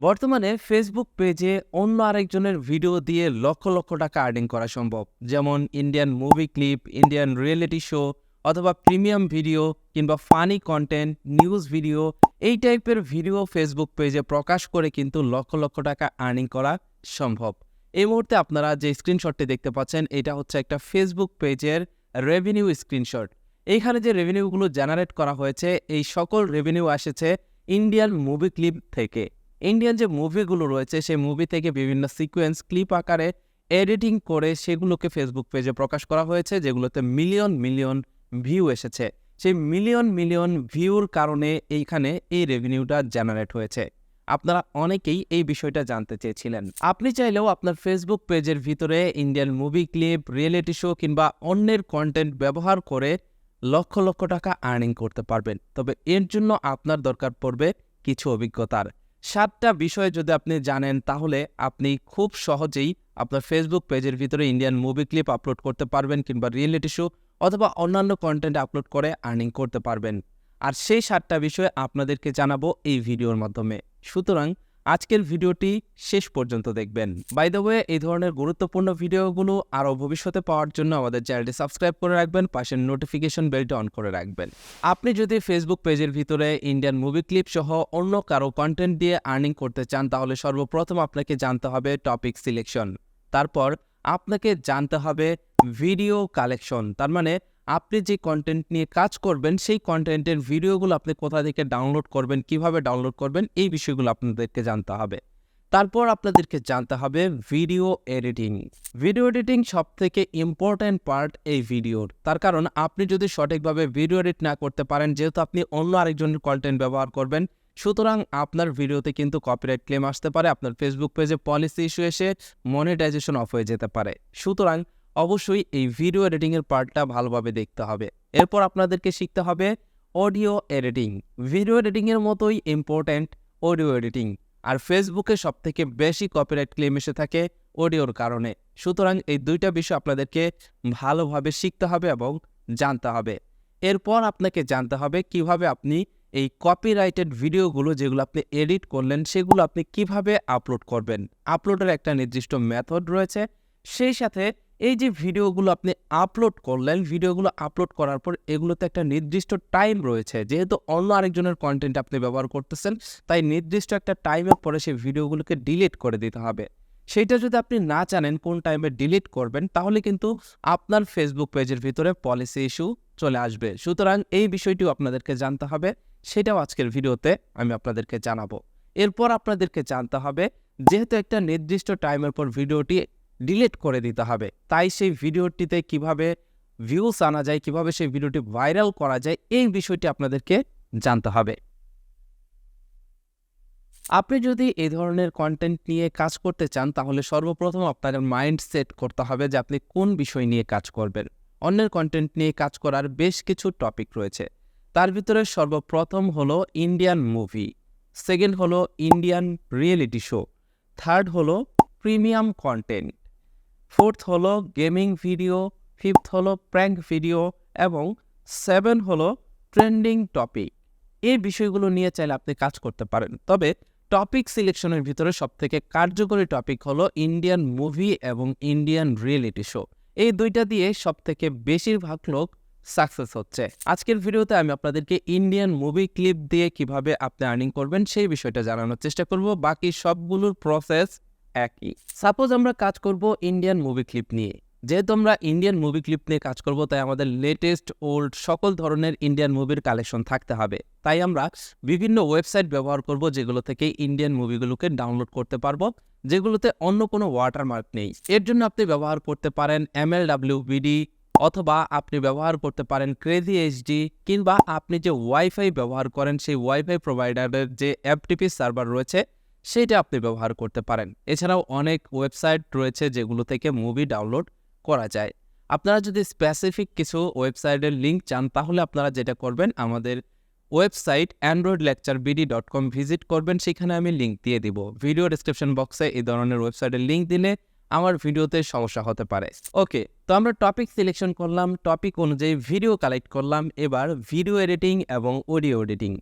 বর্তমানে ফেসবুক পেজে অন্য আরেকজনের ভিডিও দিয়ে লক্ষ লক্ষ টাকা আর্নিং করা সম্ভব। যেমন Indian movie clip, Indian reality show অথবা প্রিমিয়াম ভিডিও কিংবা ফানি কন্টেন্ট, নিউজ ভিডিও, এই টাইপের ভিডিও ফেসবুক পেজে প্রকাশ করে কিন্তু লক্ষ লক্ষ টাকা আর্নিং করা সম্ভব। এই মুহূর্তে আপনারা যে স্ক্রিনশটটি দেখতে পাচ্ছেন, এটা হচ্ছে একটা ফেসবুক পেজের রেভিনিউ স্ক্রিনশট। এইখানে যে রেভিনিউগুলো জেনারেট করা হয়েছে, এই সকল রেভিনিউ এসেছে ইন্ডিয়ান মুভি ক্লিপ থেকে। ইন্ডিয়ান যে মুভিগুলো রয়েছে সেই মুভি থেকে বিভিন্ন সিকোয়েন্স ক্লিপ আকারে এডিটিং করে সেগুলোকে ফেসবুক পেজে প্রকাশ করা হয়েছে, যেগুলোতে মিলিয়ন মিলিয়ন ভিউ এসেছে। সেই মিলিয়ন মিলিয়ন ভিউর কারণে এইখানে এই রেভিনিউটা জেনারেট হয়েছে। আপনারা অনেকেই এই বিষয়টা জানতে চেয়েছিলেন। আপনি চাইলেও আপনার ফেসবুক পেজের ভিতরে Indian movie clip, reality show কিংবা অন্যের কন্টেন্ট ব্যবহার করে লক্ষ লক্ষ টাকা আর্নিং করতে পারবেন। তবে এর জন্য আপনার দরকার পড়বে কিছু অভিজ্ঞতার। 7টা বিষয় যদি আপনি জানেন, তাহলে আপনি খুব সহজেই আপনার ফেসবুক পেজের ভিতরে ইন্ডিয়ান মুভি ক্লিপ আপলোড করতে পারবেন কিংবা রিয়েলিটি শো অথবা অন্যান্য কন্টেন্ট আপলোড করে আর্নিং করতে পারবেন। আর সেই 7টা বিষয় আপনাদেরকে জানাবো এই ভিডিওর মাধ্যমে। সুতরাং আজকের ভিডিওটি শেষ পর্যন্ত দেখবেন। বাই দ্য ওয়ে, এই ধরনের গুরুত্বপূর্ণ ভিডিওগুলো আরও ভবিষ্যতে পাওয়ার জন্য আমাদের চ্যানেলটি সাবস্ক্রাইব করে রাখবেন, পাশের নোটিফিকেশন বেলটা অন করে রাখবেন। আপনি যদি ফেসবুক পেজের ভিতরে ইন্ডিয়ান মুভি ক্লিপ সহ অন্য কারো কন্টেন্ট দিয়ে আর্নিং করতে চান, তাহলে সর্বপ্রথম আপনাকে জানতে হবে টপিক সিলেকশন। তারপর আপনাকে জানতে হবে ভিডিও কালেকশন। তার মানে আপনি যে কন্টেন্ট নিয়ে কাজ করবেন সেই কন্টেন্টের ভিডিওগুলো আপনি কোথা থেকে ডাউনলোড করবেন, কিভাবে ডাউনলোড করবেন, এই বিষয়গুলো আপনাদেরকে জানতে হবে। তারপর আপনাদেরকে জানতে হবে ভিডিও এডিটিং। ভিডিও এডিটিং সবথেকে ইম্পর্ট্যান্ট পার্ট এই ভিডিওর। তার কারণ আপনি যদি সঠিকভাবে ভিডিও এডিট না করতে পারেন, যেহেতু আপনি অন্য আরেকজনের কন্টেন্ট ব্যবহার করবেন, সুতরাং আপনার ভিডিওতে কিন্তু কপিরাইট ক্লেম আসতে পারে, আপনার ফেসবুক পেজে পলিসি ইস্যু এসে মনিটাইজেশন অফ হয়ে যেতে পারে। সুতরাং অবশ্যই এই ভিডিও এডিটিংয়ের পার্টটা ভালোভাবে দেখতে হবে। এরপর আপনাদেরকে শিখতে হবে অডিও এডিটিং। ভিডিও এডিটিংয়ের মতোই ইম্পর্ট্যান্ট অডিও এডিটিং। আর ফেসবুকে সবথেকে বেশি কপিরাইট ক্লেম এসে থাকে অডিওর কারণে। সুতরাং এই দুইটা বিষয় আপনাদেরকে ভালোভাবে শিখতে হবে এবং জানতে হবে। এরপর আপনাকে জানতে হবে কিভাবে আপনি এই কপিরাইটেড ভিডিওগুলো যেগুলো আপনি এডিট করলেন সেগুলো আপনি কিভাবে আপলোড করবেন। আপলোডের একটা নির্দিষ্ট মেথড রয়েছে। সেই সাথে এই যে ভিডিওগুলো আপনি আপলোড করলেন, ভিডিওগুলো আপলোড করার পর এগুলোতে একটা নির্দিষ্ট টাইম রয়েছে। যেহেতু অন্য আরেকজনের কন্টেন্ট আপনি ব্যবহার করতেছেন, তাই নির্দিষ্ট একটা টাইমের পরে সেই ভিডিওগুলোকে ডিলিট করে দিতে হবে। সেইটা যদি আপনি না জানেন কোন টাইমে ডিলিট করবেন, তাহলে কিন্তু আপনার ফেসবুক পেজের ভিতরে পলিসি ইস্যু চলে আসবে। সুতরাং এই বিষয়টিও আপনাদেরকে জানতে হবে, সেটাও আজকের ভিডিওতে আমি আপনাদেরকে জানাবো। এরপর আপনাদেরকে জানতে হবে, যেহেতু একটা নির্দিষ্ট টাইমের পর ভিডিওটি ডিলিট করে দিতে হবে, তাই সেই ভিডিওটিতে কিভাবে ভিউজ আনা যায়, কিভাবে সেই ভিডিওটি ভাইরাল করা যায়, এই বিষয়টি আপনাদেরকে জানতে হবে। আপনি যদি এই ধরনের কন্টেন্ট নিয়ে কাজ করতে চান, তাহলে সর্বপ্রথম আপনার মাইন্ড সেট করতে হবে যে আপনি কোন বিষয় নিয়ে কাজ করবেন। অন্যের কন্টেন্ট নিয়ে কাজ করার বেশ কিছু টপিক রয়েছে। তার ভিতরে সর্বপ্রথম হলো ইন্ডিয়ান মুভি, সেকেন্ড হলো ইন্ডিয়ান রিয়েলিটি শো, থার্ড হলো প্রিমিয়াম কন্টেন্ট, ফোর্থ হলো গেমিং ভিডিও, ফিফথ হলো প্র্যাঙ্ক ভিডিও এবং 7 হলো ট্রেন্ডিং টপিক। এই বিষয়গুলো নিয়ে চাইলে আপনি কাজ করতে পারেন। তবে টপিক সিলেকশনের ভিতরে সবথেকে কার্যকরী টপিক হলো ইন্ডিয়ান মুভি এবং ইন্ডিয়ান রিয়েলিটি শো। এই দুইটা দিয়ে সবথেকে বেশিরভাগ লোক সাকসেস হচ্ছে। আজকের ভিডিওতে আমি আপনাদেরকে ইন্ডিয়ান মুভি ক্লিপ দিয়ে কিভাবে আপনি আর্নিং করবেন সেই বিষয়টা জানানোর চেষ্টা করব। বাকি সবগুলোর প্রসেস একই। সাপোজ আমরা কাজ করব ইন্ডিয়ান মুভি ক্লিপ নিয়ে। যেহেতু আমরা ইন্ডিয়ান মুভি ক্লিপ নিয়ে কাজ করব, তাই আমাদের লেটেস্ট ওল্ড সকল ধরনের ইন্ডিয়ান মুভির কালেকশন থাকতে হবে। তাই আমরা বিভিন্ন ওয়েবসাইট ব্যবহার করব, যেগুলো থেকে ইন্ডিয়ান মুভিগুলোকে ডাউনলোড করতে পারবো, যেগুলোতে অন্য কোনো ওয়াটারমার্ক নেই। এর জন্য আপনি ব্যবহার করতে পারেন MLWBD, অথবা আপনি ব্যবহার করতে পারেন ক্রেজি এইচডি, কিংবা আপনি যে ওয়াইফাই ব্যবহার করেন সেই ওয়াইফাই প্রোভাইডারের যে FTP সার্ভার রয়েছে সেটা আপনি ব্যবহার করতে পারেন। এছাড়াও অনেক ওয়েবসাইট রয়েছে যেগুলো থেকে মুভি ডাউনলোড করা যায়। আপনারা যদি স্পেসিফিক কিছু ওয়েবসাইটের লিঙ্ক চান, তাহলে আপনারা যেটা করবেন, আমাদের ওয়েবসাইট androidlecturebd.com ভিজিট করবেন, সেখানে আমি লিঙ্ক দিয়ে দিব। ভিডিও ডেসক্রিপশন বক্সে এই ধরনের ওয়েবসাইটের লিঙ্ক দিলে আমার ভিডিওতে সমস্যা হতে পারে। ওকে, তো আমরা টপিক সিলেকশন করলাম, টপিক অনুযায়ী ভিডিও কালেক্ট করলাম। এবার ভিডিও এডিটিং এবং অডিও এডিটিং,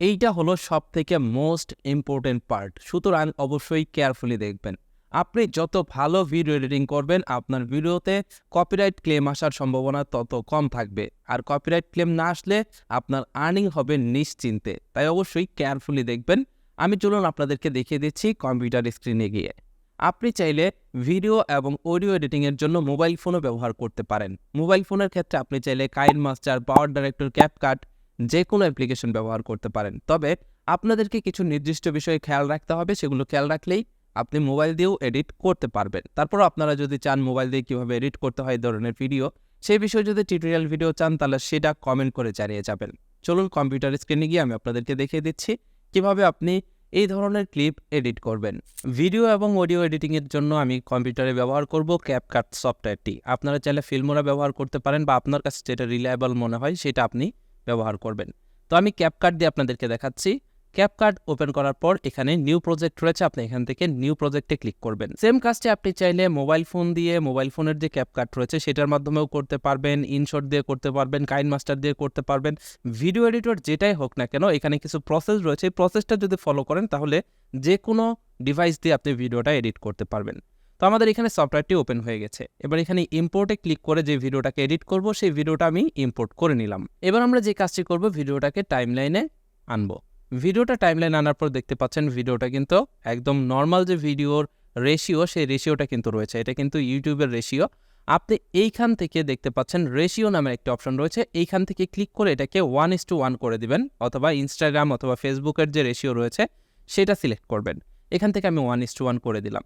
এইটা হলো সবথেকে মোস্ট ইম্পর্টেন্ট পার্ট, সুতরাং অবশ্যই কেয়ারফুলি দেখবেন। আপনি যত ভালো ভিডিও এডিটিং করবেন, আপনার ভিডিওতে কপিরাইট ক্লেম আসার সম্ভাবনা তত কম থাকবে। আর কপিরাইট ক্লেম না আসলে আপনার আর্নিং হবে নিশ্চিন্তে। তাই অবশ্যই কেয়ারফুলি দেখবেন। আমি চলুন আপনাদেরকে দেখিয়ে দিচ্ছি কম্পিউটার স্ক্রিনে গিয়ে। আপনি চাইলে ভিডিও এবং অডিও এডিটিংয়ের জন্য মোবাইল ফোনও ব্যবহার করতে পারেন। মোবাইল ফোনের ক্ষেত্রে আপনি চাইলে কাইন মাস্টার, পাওয়ার ডাইরেক্টর, ক্যাপকাট যে কোনো অ্যাপ্লিকেশন ব্যবহার করতে পারেন। তবে আপনাদেরকে কিছু নির্দিষ্ট বিষয়ে খেয়াল রাখতে হবে, সেগুলো খেয়াল রাখলেই আপনি মোবাইল দিয়েও এডিট করতে পারবেন। তারপরও আপনারা যদি চান মোবাইল দিয়ে কীভাবে এডিট করতে হয় এই ধরনের ভিডিও, সেই বিষয়ে যদি টিউটোরিয়াল ভিডিও চান তাহলে সেটা কমেন্ট করে জানিয়ে যাবেন। চলুন কম্পিউটার স্ক্রিনে গিয়ে আমি আপনাদেরকে দেখিয়ে দিচ্ছি কীভাবে আপনি এই ধরনের ক্লিপ এডিট করবেন। ভিডিও এবং অডিও এডিটিংয়ের জন্য আমি কম্পিউটারে ব্যবহার করব ক্যাপকাট সফটওয়্যারটি। আপনারা চাইলে ফিল্মোরা ব্যবহার করতে পারেন বা আপনার কাছে যেটা রিলায়েবল মনে হয় সেটা আপনি ব্যবহার করবেন। তো আমি ক্যাপকাট দিয়ে আপনাদেরকে দেখাচ্ছি। ক্যাপকাট ওপেন করার পর এখানে নিউ প্রজেক্ট রয়েছে, আপনি এখান থেকে নিউ প্রজেক্টে ক্লিক করবেন। সেম কাজটি আপনি চাইলে মোবাইল ফোন দিয়ে, মোবাইল ফোনের যে ক্যাপকাট রয়েছে সেটার মাধ্যমেও করতে পারবেন, ইনশট দিয়ে করতে পারবেন, কাইন মাস্টার দিয়ে করতে পারবেন। ভিডিও এডিটর যেটাই হোক না কেন, এখানে কিছু প্রসেস রয়েছে, এই প্রসেসটা যদি ফলো করেন তাহলে যে কোনো ডিভাইস দিয়ে আপনি ভিডিওটা এডিট করতে পারবেন। তো আমাদের এখানে সফটওয়্যারটি ওপেন হয়ে গেছে। এবার এখানে ইম্পোর্টে ক্লিক করে যে ভিডিওটাকে এডিট করব সেই ভিডিওটা আমি ইম্পোর্ট করে নিলাম। এবার আমরা যে কাজটি করব, ভিডিওটাকে টাইমলাইনে আনবো। ভিডিওটা টাইমলাইন আনার পর দেখতে পাচ্ছেন ভিডিওটা কিন্তু একদম নর্মাল যে ভিডিওর রেশিও, সেই রেশিওটা কিন্তু রয়েছে। এটা কিন্তু ইউটিউবের রেশিও। আপনি এইখান থেকে দেখতে পাচ্ছেন রেশিও নামের একটা অপশন রয়েছে, এইখান থেকে ক্লিক করে এটাকে 1:1 করে দিবেন, অথবা ইনস্টাগ্রাম অথবা ফেসবুকের যে রেশিও রয়েছে সেটা সিলেক্ট করবেন। এখান থেকে আমি 1:1 করে দিলাম।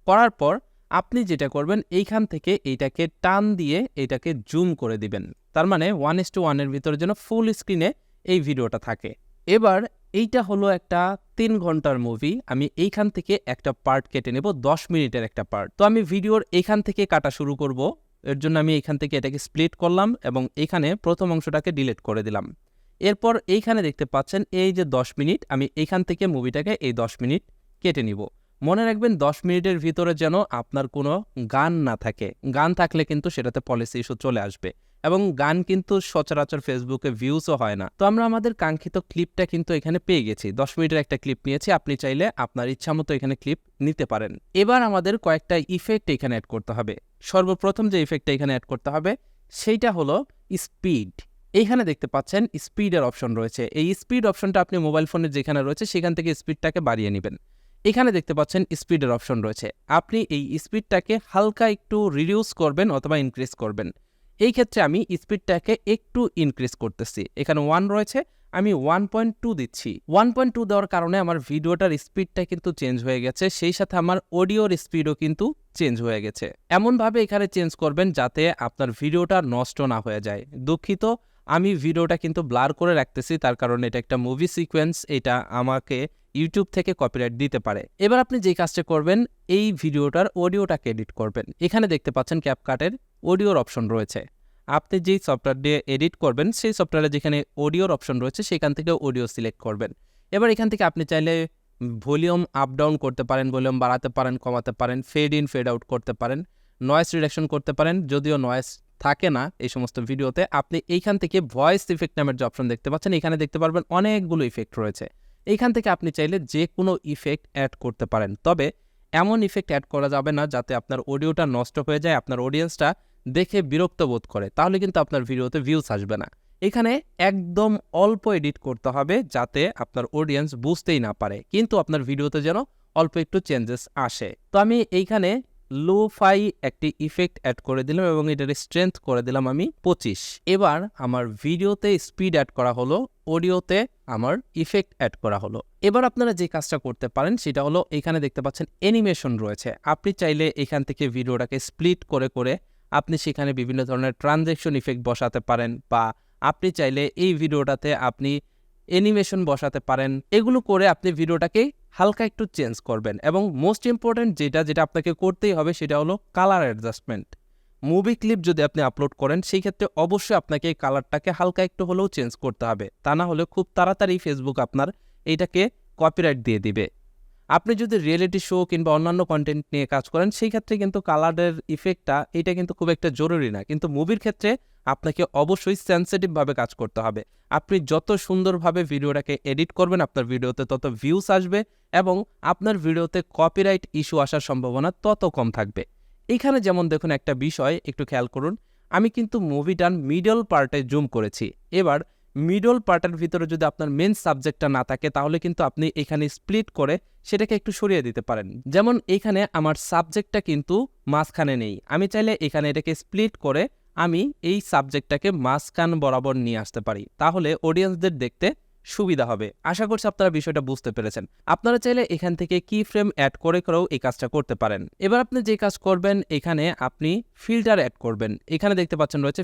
করার পর আপনি যেটা করবেন, এইখান থেকে এইটাকে টান দিয়ে এটাকে জুম করে দিবেন। তার মানে 1:1 এর ভিতরে যেন ফুল স্ক্রিনে এই ভিডিওটা থাকে। এবার এইটা হলো একটা 3 ঘন্টার মুভি। আমি এইখান থেকে একটা পার্ট কেটে নেব, 10 মিনিটের একটা পার্ট। তো আমি ভিডিওর এইখান থেকে কাটা শুরু করব। এর জন্য আমি এইখান থেকে এটাকে স্প্লিট করলাম এবং এইখানে প্রথম অংশটাকে ডিলিট করে দিলাম। এরপর এইখানে দেখতে পাচ্ছেন এই যে 10 মিনিট, আমি এইখান থেকে মুভিটাকে এই 10 মিনিট কেটে নিব। মনে রাখবেন 10 মিনিটের ভিতরে যেন আপনার কোনো গান না থাকে। গান থাকলে কিন্তু সেটাতে পলিসি ইস্যু চলে আসবে, এবং গান কিন্তু সচরাচর ফেসবুকে ভিউসও হয় না। তো আমরা আমাদের কাঙ্ক্ষিত ক্লিপটা কিন্তু এখানে পেয়ে গেছি। 10 মিনিটের একটা ক্লিপ নিয়েছি। আপনি চাইলে আপনার ইচ্ছা মতো এখানে ক্লিপ নিতে পারেন। এবার আমাদের কয়েকটা ইফেক্ট এখানে অ্যাড করতে হবে। সর্বপ্রথম যে ইফেক্টটা এখানে অ্যাড করতে হবে সেইটা হলো স্পিড। এইখানে দেখতে পাচ্ছেন স্পিডের অপশন রয়েছে। এই স্পিড অপশনটা আপনি মোবাইল ফোনের যেখানে রয়েছে সেখান থেকে স্পিডটাকে বাড়িয়ে নেবেন। এখানে দেখতে পাচ্ছেন স্পিডের অপশন রয়েছে। আপনি এই স্পিডটাকে হালকা একটু রিডিউস করবেন অথবা ইনক্রিজ করবেন। এই ক্ষেত্রে আমি স্পিডটাকে একটু ইনক্রিজ করতেছি। এখানে 1 রয়েছে, আমি 1.2 দিচ্ছি। 1.2 দেওয়ার কারণে আমার ভিডিওটার স্পিডটা কিন্তু চেঞ্জ হয়ে গেছে, সেই সাথে আমার অডিওর স্পিডও কিন্তু চেঞ্জ হয়ে গেছে। এমনভাবে এখানে চেঞ্জ করবেন যাতে আপনার ভিডিওটা নষ্ট না হয়ে যায়। দুঃখিত, আমি ভিডিওটা কিন্তু ব্লার করে রাখতেছি, তার কারণে এটা একটা মুভি সিকোয়েন্স, এটা আমাকে ইউটিউব থেকে কপিরাইট দিতে পারে। এবার আপনি যে কাজটা করবেন, এই ভিডিওটার অডিওটাকে এডিট করবেন। এখানে দেখতে পাচ্ছেন ক্যাপকাটের অডিওর অপশন রয়েছে। আপনি যেই সফটওয়্যার দিয়ে এডিট করবেন সেই সফটওয়্যারে যেখানে অডিওর অপশন রয়েছে সেখান থেকে অডিও সিলেক্ট করবেন। এবার এখান থেকে আপনি চাইলে ভলিউম আপ ডাউন করতে পারেন, ভলিউম বাড়াতে পারেন, কমাতে পারেন, ফেড ইন ফেড আউট করতে পারেন, নয়েজ রিডাকশন করতে পারেন। যদিও নয়েজ থাকে না এই সমস্ত ভিডিওতে, আপনি এইখান থেকে ভয়েস ইফেক্ট নামের যে অপশন দেখতে পাচ্ছেন এখানে দেখতে পারবেন অনেকগুলো ইফেক্ট রয়েছে। এইখান থেকে আপনি চাইলে যে কোনো ইফেক্ট অ্যাড করতে পারেন। তবে এমন ইফেক্ট অ্যাড করা যাবে না যাতে আপনার অডিওটা নষ্ট হয়ে যায়, আপনার অডিয়েন্সটা দেখে বিরক্ত বোধ করে, তাহলে কিন্তু আপনার ভিডিওতে ভিউজ আসবে না। এখানে একদম অল্প এডিট করতে হবে যাতে আপনার অডিয়েন্স বুঝতেই না পারে, কিন্তু আপনার ভিডিওতে যেন অল্প একটু চেঞ্জেস আসে। তো আমি এইখানে লো-ফাই একটি ইফেক্ট অ্যাড করে দিলাম এবং এটার স্ট্রেংথ করে দিলাম আমি 25। এবার আমার ভিডিওতে স্পিড অ্যাড করা হলো, অডিওতে আমার ইফেক্ট অ্যাড করা হলো। এবার আপনারা যে কাজটা করতে পারেন সেটা হলো, এখানে দেখতে পাচ্ছেন অ্যানিমেশন রয়েছে। আপনি চাইলে এখান থেকে ভিডিওটাকে স্প্লিট করে করে আপনি সেখানে বিভিন্ন ধরনের ট্রানজ্যাকশন ইফেক্ট বসাতে পারেন, বা আপনি চাইলে এই ভিডিওটাতে আপনি অ্যানিমেশন বসাতে পারেন। এগুলো করে আপনি ভিডিওটাকে হালকা একটু চেঞ্জ করবেন। এবং মোস্ট ইম্পর্ট্যান্ট যেটা আপনাকে করতেই হবে সেটা হলো কালার অ্যাডজাস্টমেন্ট। মুভি ক্লিপ যদি আপনি আপলোড করেন সেই ক্ষেত্রে অবশ্যই আপনাকে এই কালারটাকে হালকা একটু হলেও চেঞ্জ করতে হবে, তা না হলে খুব তাড়াতাড়ি ফেসবুক আপনার এইটাকে কপিরাইট দিয়ে দিবে। আপনি যদি রিয়েলিটি শো কিংবা অন্যান্য কন্টেন্ট নিয়ে কাজ করেন সেই ক্ষেত্রে কিন্তু কালারের ইফেক্টটা এটা কিন্তু খুব একটা জরুরি না, কিন্তু মুভির ক্ষেত্রে আপনাকে অবশ্যই সেন্সিটিভভাবে কাজ করতে হবে। আপনি যত সুন্দরভাবে ভিডিওটাকে এডিট করবেন আপনার ভিডিওতে তত ভিউস আসবে এবং আপনার ভিডিওতে কপিরাইট ইস্যু আসার সম্ভাবনা তত কম থাকবে। এইখানে যেমন দেখুন একটা বিষয় একটু খেয়াল করুন, আমি কিন্তু মুভিটার মিডল পার্টে জুম করেছি। এবার মিডল পার্টের ভিতরে যদি আপনার মেন সাবজেক্টটা না থাকে তাহলে কিন্তু আপনি এখানে স্প্লিট করে সেটাকে একটু সরিয়ে দিতে পারেন। যেমন এখানে আমার সাবজেক্টটা কিন্তু মাঝখানে নেই, আমি চাইলে এখানে এটাকে স্প্লিট করে আমি এই সাবজেক্টটাকে মাঝখান বরাবর নিয়ে আসতে পারি, তাহলে অডিয়েন্সদের দেখতে সুবিধা হবে। আশা করছি আপনারা বিষয়টা বুঝতে পেরেছেন। আপনারা চাইলে এখান থেকে কি ফ্রেম অ্যাড করে করেও এই কাজটা করতে পারেন। এবার আপনি যে কাজ করবেন, এখানে আপনি ফিল্টার অ্যাড করবেন। এখানে দেখতে পাচ্ছেন রয়েছে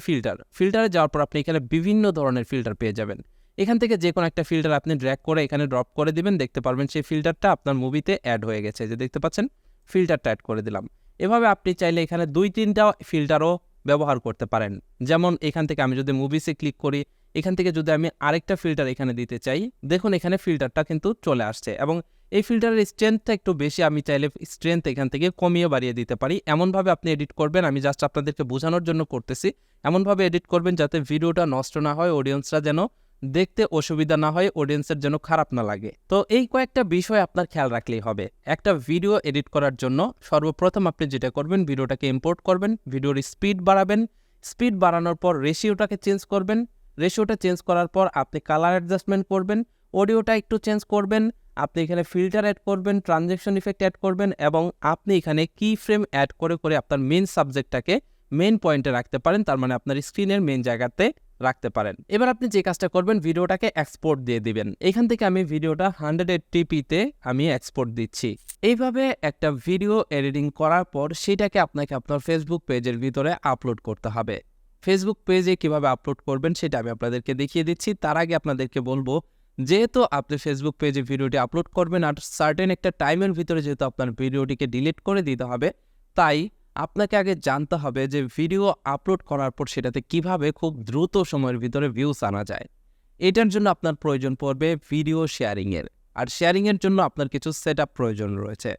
ফিল্টারে যাওয়ার পর আপনি এখানে বিভিন্ন ধরনের ফিল্টার পেয়ে যাবেন। এখান থেকে যে কোনো একটা ফিল্টার আপনি ড্র্যাগ করে এখানে ড্রপ করে দিবেন, দেখতে পারবেন সেই ফিল্টারটা আপনার মুভিতে অ্যাড হয়ে গেছে। যে দেখতে পাচ্ছেন ফিল্টারটা অ্যাড করে দিলাম। এভাবে আপনি চাইলে এখানে 2-3টা ফিল্টারও ব্যবহার করতে পারেন। যেমন এখান থেকে আমি যদি মুভিসে ক্লিক করি, এখান থেকে যদি আমি আরেকটা ফিল্টার এখানে দিতে চাই, দেখুন এখানে ফিল্টারটা কিন্তু চলে আসছে এবং এই ফিল্টারের স্ট্রেংথটা একটু বেশি, আমি চাইলে স্ট্রেংথ এখান থেকে কমিয়ে বাড়িয়ে দিতে পারি। এমনভাবে আপনি এডিট করবেন, আমি জাস্ট আপনাদেরকে বোঝানোর জন্য করতেছি। এমনভাবে এডিট করবেন যাতে ভিডিওটা নষ্ট না হয়, অডিয়েন্সরা যেন দেখতে অসুবিধা না হয়, অডিয়েন্সের জন্য খারাপ না লাগে। তো এই কয়েকটা বিষয় আপনার খেয়াল রাখলেই হবে। একটা ভিডিও এডিট করার জন্য সর্বপ্রথম আপনি যেটা করবেন, ভিডিওটাকে ইম্পোর্ট করবেন, ভিডিওর স্পিড বাড়াবেন, স্পিড বাড়ানোর পর রেশিওটাকে চেঞ্জ করবেন, রেশিওটা চেঞ্জ করার পর আপনি কালার অ্যাডজাস্টমেন্ট করবেন, অডিওটা একটু চেঞ্জ করবেন, আপনি এখানে ফিল্টার অ্যাড করবেন, ট্রানজ্যাকশন ইফেক্ট অ্যাড করবেন এবং আপনি এখানে কি ফ্রেম অ্যাড করে করে আপনার মেন সাবজেক্টটাকে মেন পয়েন্টে রাখতে পারেন, তার মানে আপনার স্ক্রিনের মেন জায়গাতে রাখতে পারেন। এবার আপনি যে কাজটা করবেন, ভিডিওটাকে এক্সপোর্ট দিয়ে দিবেন। এখান থেকে আমি ভিডিওটা 180p-তে আমি এক্সপোর্ট দিচ্ছি। এইভাবে একটা ভিডিও এডিটিং করার পর সেটাকে আপনাকে আপনার ফেসবুক পেজের ভিতরে আপলোড করতে হবে। ফেসবুক পেজে কিভাবে আপলোড করবেন সেটা আমি আপনাদেরকে দেখিয়ে দিচ্ছি। তার আগে আপনাদেরকে বলবো, যেহেতু আপনি ফেসবুক পেজে ভিডিওটি আপলোড করবেন আর সার্টেন একটা টাইমের ভিতরে যেহেতু আপনার ভিডিওটিকে ডিলিট করে দিতে হবে, তাই আপনাকে আগে জানতে হবে যে ভিডিও আপলোড করার পর সেটাতে কিভাবে খুব দ্রুত সময়ের ভিতরে ভিউজ আনা যায়। এটার জন্য আপনার প্রয়োজন পড়বে ভিডিও শেয়ারিংয়ের, আর শেয়ারিংয়ের জন্য আপনার কিছু সেটআপ প্রয়োজন রয়েছে।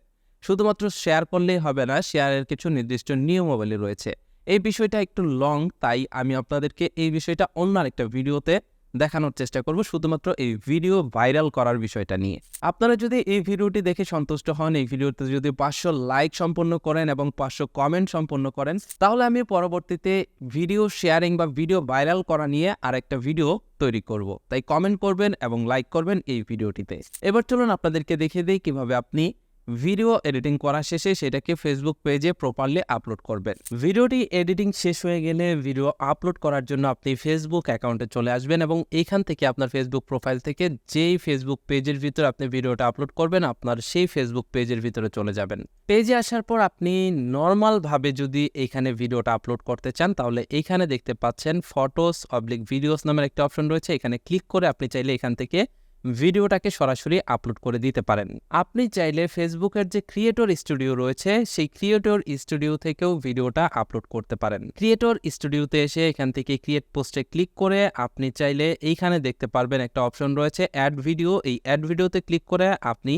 শুধুমাত্র শেয়ার করলেই হবে না, শেয়ারের কিছু নির্দিষ্ট নিয়মাবলী রয়েছে। এই বিষয়টা একটু লং, তাই আমি আপনাদেরকে এই বিষয়টা অন্য আরেকটা ভিডিওতে দেখানোর চেষ্টা করব, শুধুমাত্র এই ভিডিও ভাইরাল করার বিষয়টা নিয়ে। আপনারা যদি এই ভিডিওটি দেখে সন্তুষ্ট হন, এই ভিডিওতে যদি 500 লাইক সম্পন্ন করেন এবং 500 কমেন্ট সম্পন্ন করেন, তাহলে আমি পরবর্তীতে ভিডিও শেয়ারিং বা ভিডিও ভাইরাল করা নিয়ে আরেকটা ভিডিও তৈরি করব। তাই কমেন্ট করবেন এবং লাইক করবেন এই ভিডিওটিতে। এবার চলুন আপনাদেরকে দেখিয়ে দিই কিভাবে আপনি ভিডিও এডিটিং করা শেষে সেটাকে ফেসবুক পেজে প্রপারলি আপলোড করবেন। ভিডিওটি এডিটিং শেষ হয়ে গেলে ভিডিও আপলোড করার জন্য আপনি ফেসবুক অ্যাকাউন্টে চলে আসবেন এবং এখান থেকে আপনার ফেসবুক প্রোফাইল থেকে যেই ফেসবুক পেজের ভিতরে আপনি ভিডিওটা আপলোড করবেন আপনার সেই ফেসবুক পেজের ভিতরে চলে যাবেন। পেজে আসার পর আপনি নর্মালভাবে যদি এখানে ভিডিওটা আপলোড করতে চান তাহলে এইখানে দেখতে পাচ্ছেন ফটোস/ভিডিওস নামের একটা অপশন রয়েছে, এখানে ক্লিক করে আপনি চাইলে এখান থেকে ভিডিওটাকে সরাসরি আপলোড করে দিতে পারেন। আপনি চাইলে ফেসবুকের যে ক্রিয়েটর স্টুডিও রয়েছে সেই ক্রিয়েটর স্টুডিও থেকেও ভিডিওটা আপলোড করতে পারেন। ক্রিয়েটর স্টুডিওতে এসে এখান থেকে ক্রিয়েট পোস্টে ক্লিক করে আপনি চাইলে এইখানে দেখতে পারবেন একটা অপশন রয়েছে অ্যাড ভিডিও, এই অ্যাড ভিডিওতে ক্লিক করে আপনি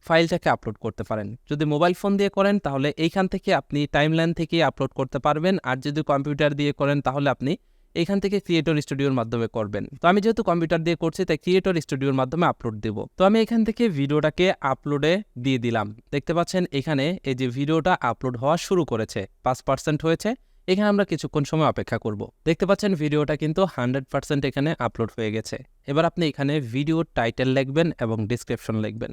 ফাইলটাকে আপলোড করতে পারেন। যদি মোবাইল ফোন দিয়ে করেন তাহলে এইখান থেকে আপনি টাইমলাইন থেকে আপলোড করতে পারবেন, আর যদি কম্পিউটার দিয়ে করেন তাহলে আপনি এখান থেকে ক্রিয়েটর স্টুডিওর মাধ্যমে করবেন। তো আমি যেহেতু কম্পিউটার দিয়ে করছি তাই ক্রিয়েটর স্টুডিওর মাধ্যমে আপলোড দেব। তো আমি এখান থেকে ভিডিওটাকে আপলোডে দিয়ে দিলাম। দেখতে পাচ্ছেন এখানে এই যে ভিডিওটা আপলোড হওয়া শুরু করেছে, 5% হয়েছে। এখানে আমরা কিছুক্ষণ সময় অপেক্ষা করব। দেখতে পাচ্ছেন ভিডিওটা কিন্তু 100% এখানে আপলোড হয়ে গেছে। এবার আপনি এখানে ভিডিও টাইটেল লিখবেন এবং ডেসক্রিপশন লিখবেন।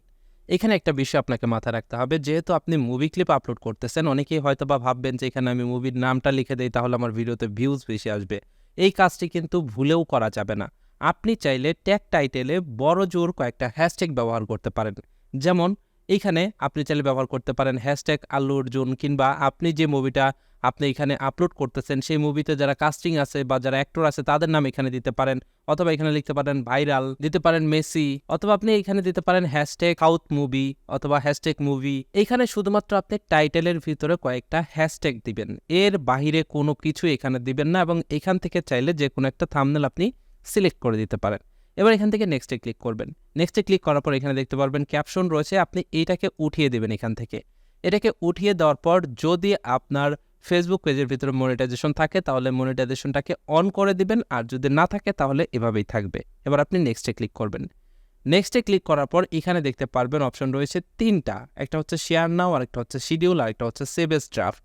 এখানে একটা বিষয় আপনাকে মাথায় রাখতে হবে, যেহেতু আপনি মুভি ক্লিপ আপলোড করতেছেন, অনেকেই হয়তো বা ভাববেন যে এখানে আমি মুভির নামটা লিখে দেই তাহলে আমার ভিডিওতে ভিউজ বেশি আসবে। এই কাজটি কিন্তু ভুলেও করা যাবে না। আপনি চাইলে ট্যাগ টাইটেলে বড় জোর কয়েকটা হ্যাশট্যাগ ব্যবহার করতে পারেন। যেমন এইখানে আপনি চাইলে ব্যবহার করতে পারেন হ্যাশট্যাগ আল্লু অর্জুন, কিংবা আপনি যে মুভিটা আপনি এখানে আপলোড করতেছেন সেই মুভিতে যারা কাস্টিং আছে বা যারা অ্যাক্টর আছে তাদের নাম এখানে দিতে পারেন, অথবা এখানে লিখতে পারেন ভাইরাল, দিতে পারেন মেসি, অথবা আপনি এখানে দিতে পারেন হ্যাশট্যাগ সাউথ মুভি অথবা হ্যাশট্যাগ মুভি। এইখানে শুধুমাত্র আপনি টাইটেলের ভিতরে কয়েকটা হ্যাশট্যাগ দিবেন, এর বাহিরে কোনো কিছু এখানে দিবেন না, এবং এখান থেকে চাইলে যে কোনো একটা থাম্বনেল আপনি সিলেক্ট করে দিতে পারেন। এবার এখান থেকে নেক্সটে ক্লিক করবেন। নেক্সটে ক্লিক করার পর এখানে দেখতে পারবেন ক্যাপশন রয়েছে, আপনি এইটাকে উঠিয়ে দেবেন এখান থেকে। এটাকে উঠিয়ে দেওয়ার পর যদি আপনার ফেসবুক পেজের ভিতরে মনিটাইজেশন থাকে তাহলে মনিটাইজেশনটাকে অন করে দিবেন, আর যদি না থাকে তাহলে এভাবেই থাকবে। এবার আপনি নেক্সটে ক্লিক করবেন। নেক্সটে ক্লিক করার পর এখানে দেখতে পারবেন অপশন রয়েছে 3টা, একটা হচ্ছে শেয়ার নাও, আরেকটা হচ্ছে শিডিউল, আরেকটা হচ্ছে সেভ এজ ড্রাফট।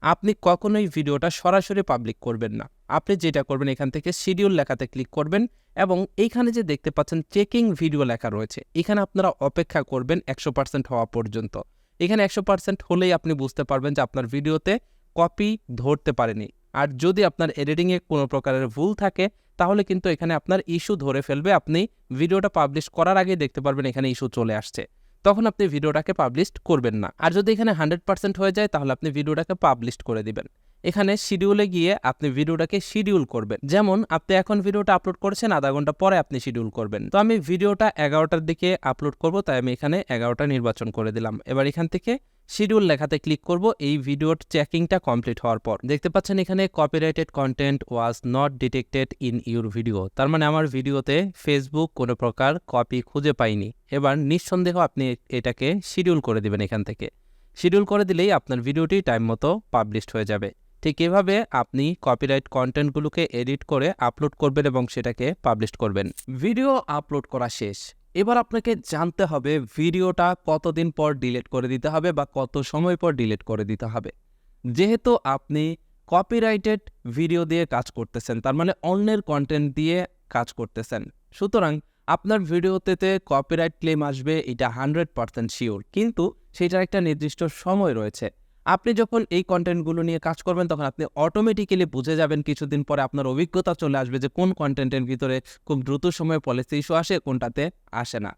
আপনি কখনোই ভিডিওটা সরাসরি পাবলিক করবেন না। আপনি যেটা করবেন এখান থেকে শিডিউল লেখাতে ক্লিক করবেন এবং এইখানে যে দেখতে পাচ্ছেন চেকিং ভিডিও লেখা রয়েছে, এখানে আপনারা অপেক্ষা করবেন 100% হওয়া পর্যন্ত। এখানে 100% হলেই আপনি বুঝতে পারবেন যে আপনার ভিডিওতে কপি ধরতে পারেনি। আর যদি আপনার এডিটিংয়ে কোনো প্রকারের ভুল থাকে তাহলে কিন্তু এখানে আপনার ইস্যু ধরে ফেলবে। আপনি ভিডিওটা পাবলিশ করার আগেই দেখতে পারবেন এখানে ইস্যু চলে আসছে, তখন আপনি ভিডিওটাকে পাবলিশ করবেন না। আর যদি এখানে 100% হয়ে যায় তাহলে আপনি ভিডিওটাকে পাবলিশ করে দিবেন। এখানে শিডিউলে গিয়ে আপনি ভিডিওটাকে শিডিউল করবেন। যেমন আপনি এখন ভিডিওটা আপলোড করেছেন, আধা ঘন্টা পরে আপনি শিডিউল করবেন। তো আমি ভিডিওটা 11টার দিকে আপলোড করব, তাই আমি এখানে 11টা নির্বাচন করে দিলাম। এবার এখান থেকে শিডিউল লেখাতে ক্লিক করব। এই ভিডিওর চেকিংটা কমপ্লিট হওয়ার পর দেখতে পাচ্ছেন এখানে copyrighted content was not detected in your video, তার মানে আমার ভিডিওতে ফেসবুক কোনো প্রকার কপি খুঁজে পায়নি। এবার নিঃসন্দেহ আপনি এটাকে শিডিউল করে দিবেন। এখান থেকে শিডিউল করে দিলেই আপনার ভিডিওটি টাইম মতো পাবলিশড হয়ে যাবে। ঠিক এভাবে আপনি কপিরাইট কন্টেন্টগুলোকে এডিট করে আপলোড করবেন এবং সেটাকে পাবলিশ করবেন। ভিডিও আপলোড করা শেষ। এবার আপনাকে জানতে হবে ভিডিওটা কতদিন পর ডিলিট করে দিতে হবে বা কত সময় পর ডিলিট করে দিতে হবে। যেহেতু আপনি কপিরাইটেড ভিডিও দিয়ে কাজ করতেছেন, তার মানে অন্যের কন্টেন্ট দিয়ে কাজ করতেছেন, সুতরাং আপনার ভিডিওতে কপিরাইট ক্লেম আসবে, এটা 100% শিওর। কিন্তু সেটার একটা নির্দিষ্ট সময় রয়েছে। আপনি যখন এই কন্টেন্টগুলো নিয়ে কাজ করবেন তখন আপনি অটোমেটিক্যালি বুঝে যাবেন, কিছুদিন পরে আপনার অভিজ্ঞতা চলে আসবে যে কোন কন্টেন্টের ভিতরে খুব দ্রুত সময়ে পলিসি ইস্যু আসে, কোনটাতে আসে না।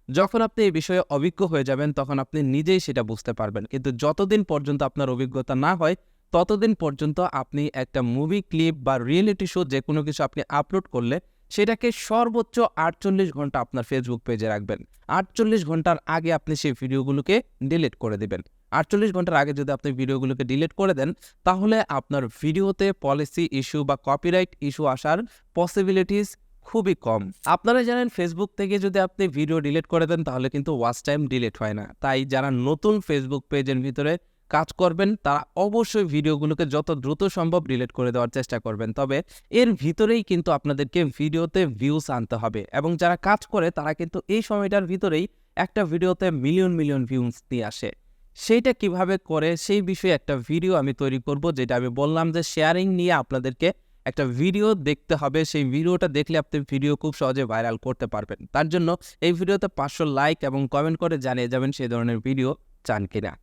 যখন আপনি এই বিষয়ে অভিজ্ঞ হয়ে যাবেন তখন আপনি নিজেই সেটা বুঝতে পারবেন। কিন্তু যতদিন পর্যন্ত আপনার অভিজ্ঞতা না হয় ততদিন পর্যন্ত আপনি একটা মুভি ক্লিপ বা রিয়েলিটি শো যে কোনো কিছু আপনি আপলোড করলে সেটাকে সর্বোচ্চ 48 ঘন্টা আপনার ফেসবুক পেজে রাখবেন। 48 ঘন্টার আগে আপনি সেই ভিডিওগুলোকে ডিলিট করে দিবেন। 48 ঘন্টার আগে যদি আপনি ভিডিওগুলোকে ডিলিট করে দেন তাহলে আপনার ভিডিওতে পলিসি ইস্যু বা কপিরাইট ইস্যু আসার পসিবিলিটিস খুবই কম। আপনারা জানেন ফেসবুক থেকে যদি আপনি ভিডিও ডিলিট করে দেন তাহলে কিন্তু ওয়াচ টাইম ডিলিট হয় না। তাই যারা নতুন ফেসবুক পেজের ভিতরে কাজ করবেন তারা অবশ্যই ভিডিওগুলোকে যত দ্রুত সম্ভব ডিলিট করে দেওয়ার চেষ্টা করবেন। তবে এর ভিতরেই কিন্তু আপনাদেরকে ভিডিওতে ভিউজ আনতে হবে এবং যারা কাজ করে তারা কিন্তু এই সময়টার ভিতরেই একটা ভিডিওতে মিলিয়ন মিলিয়ন ভিউজ নিয়ে আসে। সেইটা কিভাবে করে সেই বিষয়ে একটা ভিডিও আমি তৈরি করব, যেটা আমি বললাম যে শেয়ারিং নিয়ে আপনাদেরকে একটা ভিডিও দেখতে হবে। সেই ভিডিওটা দেখলে আপনি ভিডিও খুব সহজে ভাইরাল করতে পারবেন। তার জন্য এই ভিডিওতে 500 লাইক এবং কমেন্ট করে জানিয়ে যাবেন সেই ধরনের ভিডিও চান কিনা।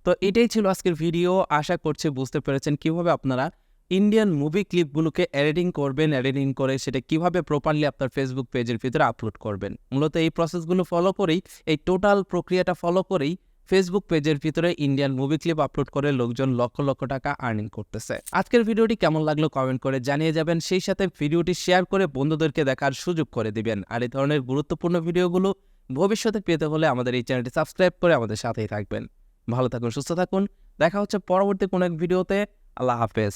তো এটাই ছিল আজকের ভিডিও। আশা করছি বুঝতে পেরেছেন কিভাবে আপনারা ইন্ডিয়ান মুভি ক্লিপগুলোকে এডিটিং করবেন, এডিটিং করে সেটা কিভাবে প্রপারলি আপনার ফেসবুক পেজের ভিতরে আপলোড করবেন। মূলত এই প্রসেসগুলো ফলো করেই, এই টোটাল প্রক্রিয়াটা ফলো করেই ফেসবুক পেজের ভিতরে ইন্ডিয়ান মুভি ক্লিপ আপলোড করে লোকজন লক্ষ লক্ষ টাকা আর্নিং করতেছে। আজকের ভিডিওটি কেমন লাগলো কমেন্ট করে জানিয়ে যাবেন, সেই সাথে ভিডিওটি শেয়ার করে বন্ধুদেরকে দেখার সুযোগ করে দিবেন। আর এই ধরনের গুরুত্বপূর্ণ ভিডিওগুলো ভবিষ্যতে পেতে হলে আমাদের এই চ্যানেলটি সাবস্ক্রাইব করে আমাদের সাথেই থাকবেন। ভালো থাকুন, সুস্থ থাকুন, দেখা হচ্ছে পরবর্তী কোনো এক ভিডিওতে। আল্লাহ হাফেজ।